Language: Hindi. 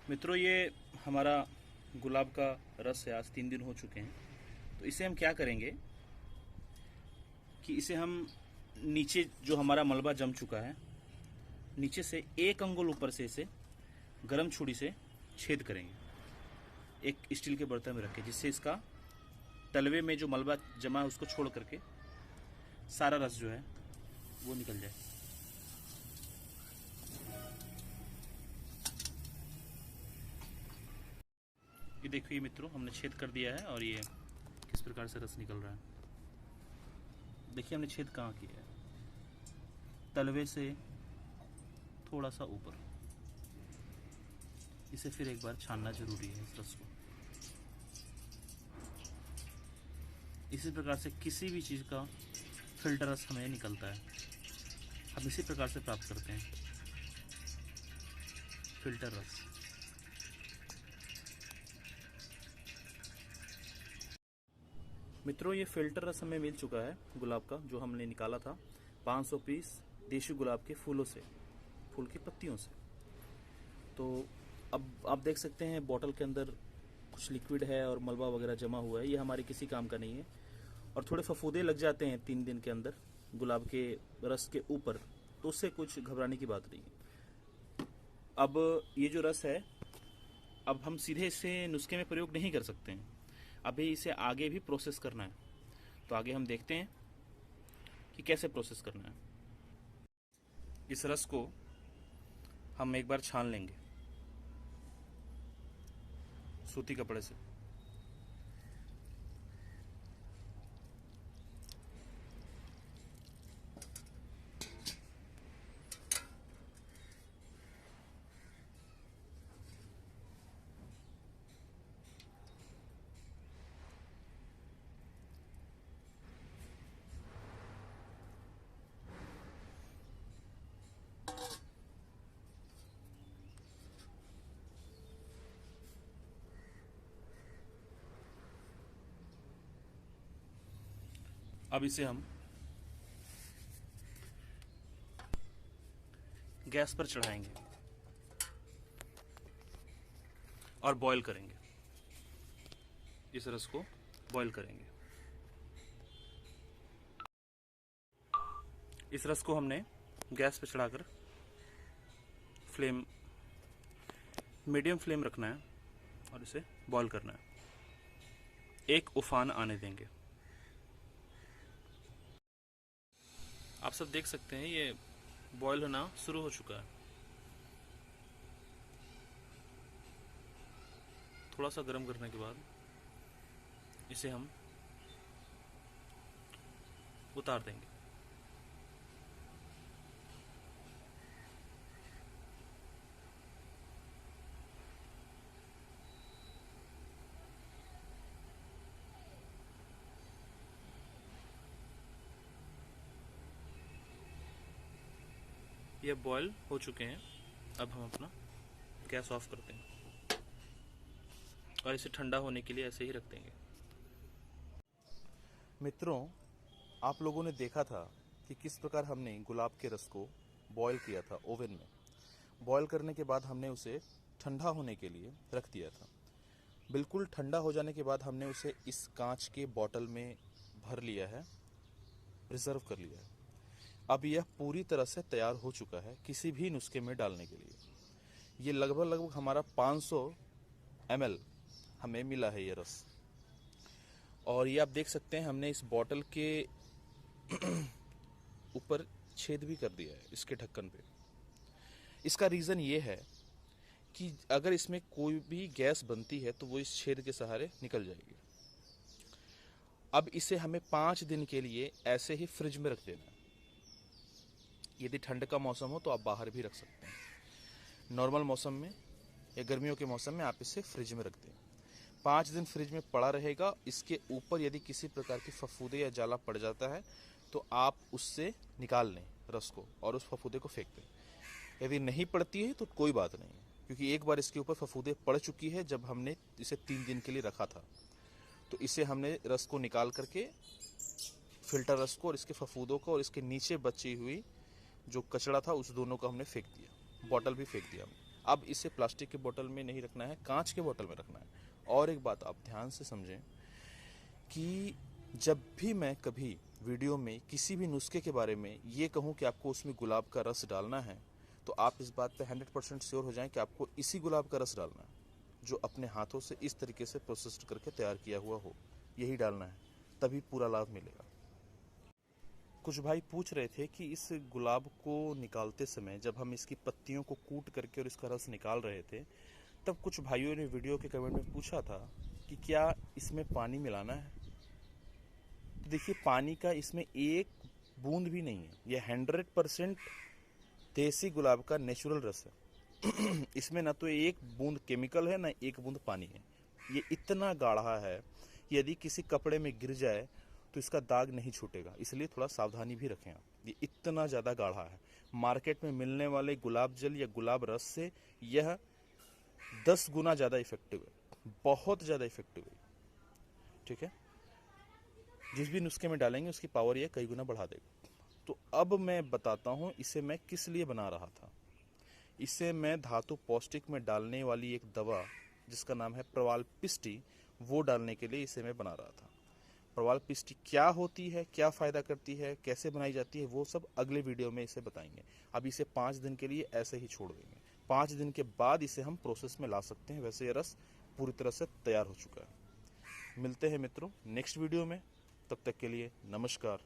मित्रों, ये हमारा गुलाब का रस है। आज 3 दिन हो चुके हैं। तो इसे हम क्या करेंगे कि इसे हम नीचे जो हमारा मलबा जम चुका है, नीचे से 1 अंगुल ऊपर से इसे गरम छुरी से छेद करेंगे, एक स्टील के बर्तन में रख के, जिससे इसका तलवे में जो मलबा जमा है उसको छोड़ करके सारा रस जो है वो निकल जाए। ये देखिए मित्रों, हमने छेद कर दिया है और ये किस प्रकार से रस निकल रहा है। देखिए हमने छेद कहाँ किया है, तलवे से थोड़ा सा ऊपर। इसे फिर एक बार छानना जरूरी है इस रस को। इसी प्रकार से किसी भी चीज़ का फिल्टर रस हमें निकलता है, हम इसी प्रकार से प्राप्त करते हैं फिल्टर रस। मित्रों, ये फिल्टर रस हमें मिल चुका है गुलाब का, जो हमने निकाला था 500 पीस देशी गुलाब के फूलों से, फूल की पत्तियों से। तो अब आप देख सकते हैं बोतल के अंदर कुछ लिक्विड है और मलबा वगैरह जमा हुआ है। ये हमारे किसी काम का नहीं है और थोड़े फफूंदे लग जाते हैं 3 दिन के अंदर गुलाब के रस के ऊपर, तो उससे कुछ घबराने की बात नहीं है। अब ये जो रस है, अब हम सीधे इसे नुस्खे में प्रयोग नहीं कर सकते हैं, अभी इसे आगे भी प्रोसेस करना है। तो आगे हम देखते हैं कि कैसे प्रोसेस करना है। इस रस को हम एक बार छान लेंगे सूती कपड़े से। अब इसे हम गैस पर चढ़ाएंगे और बॉईल करेंगे। इस रस को बॉईल करेंगे। इस रस को हमने गैस पर चढ़ाकर फ्लेम मीडियम फ्लेम रखना है और इसे बॉईल करना है। एक उफान आने देंगे। आप सब देख सकते हैं ये बॉईल होना शुरू हो चुका है। थोड़ा सा गर्म करने के बाद इसे हम उतार देंगे। ये बॉईल हो चुके हैं। अब हम अपना गैस ऑफ करते हैं और इसे ठंडा होने के लिए ऐसे ही रख देंगे। मित्रों, आप लोगों ने देखा था कि किस प्रकार हमने गुलाब के रस को बॉईल किया था ओवन में। बॉईल करने के बाद हमने उसे ठंडा होने के लिए रख दिया था। बिल्कुल ठंडा हो जाने के बाद हमने उसे इस कांच के बॉटल में भर लिया है, रिजर्व कर लिया है। अब यह पूरी तरह से तैयार हो चुका है किसी भी नुस्खे में डालने के लिए। ये लगभग हमारा 500 ml हमें मिला है ये रस। और ये आप देख सकते हैं हमने इस बॉटल के ऊपर छेद भी कर दिया है इसके ढक्कन पे। इसका रीज़न ये है कि अगर इसमें कोई भी गैस बनती है तो वो इस छेद के सहारे निकल जाएगी। अब इसे हमें 5 दिन के लिए ऐसे ही फ्रिज में रख देना है। यदि ठंड का मौसम हो तो आप बाहर भी रख सकते हैं। नॉर्मल मौसम में या गर्मियों के मौसम में आप इसे फ्रिज में रख दें। 5 दिन फ्रिज में पड़ा रहेगा। इसके ऊपर यदि किसी प्रकार की फफूंदे या जाला पड़ जाता है तो आप उससे निकाल लें रस को और उस फफूंदे को फेंक दें। यदि नहीं पड़ती है तो कोई बात नहीं है, क्योंकि एक बार इसके ऊपर फफूंदे पड़ चुकी है जब हमने इसे 3 दिन के लिए रखा था। तो इसे हमने रस को निकाल करके, फिल्टर रस को और इसके फफूंदों को और इसके नीचे बची हुई जो कचरा था उस दोनों को हमने फेंक दिया, बॉटल भी फेंक दिया। अब इसे प्लास्टिक के बोतल में नहीं रखना है, कांच के बोतल में रखना है। और एक बात आप ध्यान से समझें कि जब भी मैं कभी वीडियो में किसी भी नुस्खे के बारे में ये कहूँ कि आपको उसमें गुलाब का रस डालना है, तो आप इस बात पे 100% श्योर हो जाएं कि आपको इसी गुलाब का रस डालना है जो अपने हाथों से इस तरीके से प्रोसेस्ड करके तैयार किया हुआ हो, यही डालना है, तभी पूरा लाभ मिलेगा। कुछ भाई पूछ रहे थे कि इस गुलाब को निकालते समय जब हम इसकी पत्तियों को कूट करके और इसका रस निकाल रहे थे, तब कुछ भाइयों ने वीडियो के कमेंट में पूछा था कि क्या इसमें पानी मिलाना है। तो देखिए, पानी का इसमें एक बूंद भी नहीं है, यह 100% देसी गुलाब का नेचुरल रस है। इसमें ना तो एक बूंद केमिकल है, ना एक बूंद पानी है। ये इतना गाढ़ा है, यदि किसी कपड़े में गिर जाए तो इसका दाग नहीं छूटेगा, इसलिए थोड़ा सावधानी भी रखें आप। ये इतना ज़्यादा गाढ़ा है, मार्केट में मिलने वाले गुलाब जल या गुलाब रस से यह 10 गुना ज़्यादा इफेक्टिव है, बहुत ज़्यादा इफेक्टिव है। ठीक है, जिस भी नुस्खे में डालेंगे उसकी पावर ये कई गुना बढ़ा देगा। तो अब मैं बताता हूँ इसे मैं किस लिए बना रहा था। इसे मैं धातु पौष्टिक में डालने वाली एक दवा जिसका नाम है प्रवाल पिष्टी, वो डालने के लिए इसे मैं बना रहा था। प्रवाल पिष्टी क्या होती है, क्या फ़ायदा करती है, कैसे बनाई जाती है, वो सब अगले वीडियो में इसे बताएंगे। अब इसे 5 दिन के लिए ऐसे ही छोड़ देंगे। 5 दिन के बाद इसे हम प्रोसेस में ला सकते हैं। वैसे ये रस पूरी तरह से तैयार हो चुका है। मिलते हैं मित्रों नेक्स्ट वीडियो में, तब तक के लिए नमस्कार।